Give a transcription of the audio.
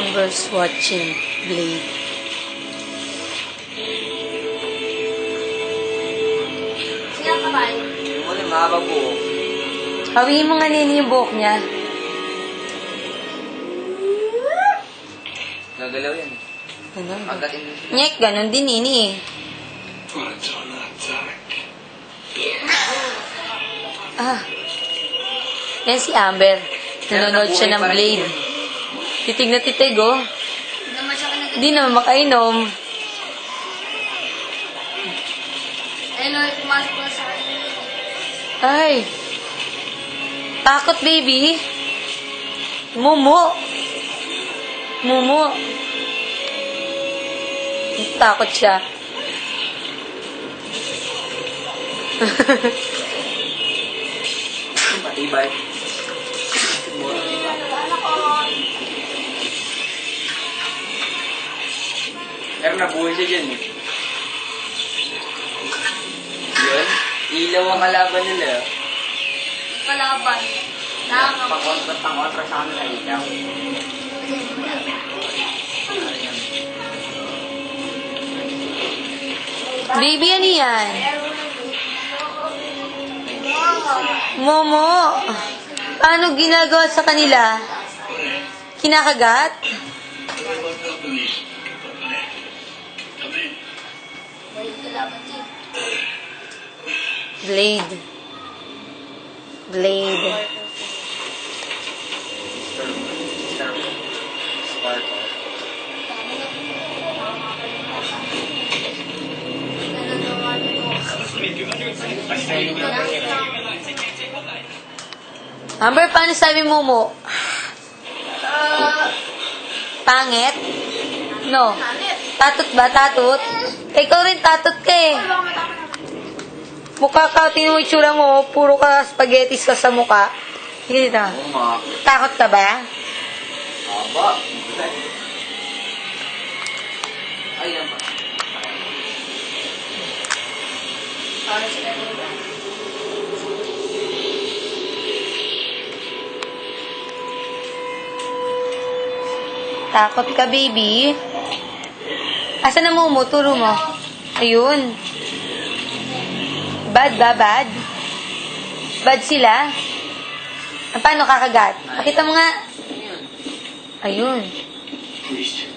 Amber's watching Blade. Sino ka ba? Yung muna, mahaba buhok. Hawiin mo nga nini yung buhok niya. Nagalaw yan. Ano? Agatin. Nyek, ganun din nini eh. Ah. Yan si Amber. Nanonood siya ng Blade. Titig na titig, oh. Hindi naman siya kinagad. Hindi naman makainom. Ayun o, pumasok na sa akin. Ay. Takot, baby. Mumu. Mumu. Takot siya. Matibay. Pero nabuhay siya dyan eh. Yun. Ilaw ang kalaban nila. Kalaban. Nakakapunta. Pang-kontra sa kanila ilaw. Baby, ano yan? Momo. Paano ginagawa sa kanila? Kinakagat? Blade. Blade. Sparkle. Amber, paano sabi mo mo? Pangit? No. Tatot ba? Tatot? Ikaw rin tatot ka eh. Mukha ka, tinuwi tsura mo, puro ka spaghettis ka sa mukha. Sige dito. Oo nga. Takot ka ba? Haba. Ayan ba? Para sila nila. Takot ka, baby. Asa na mo? Turo mo. Ayun. Bad ba? Bad? Bad sila? Paano kakagat? Pakita mo nga. Ayun. Ayun. Priest,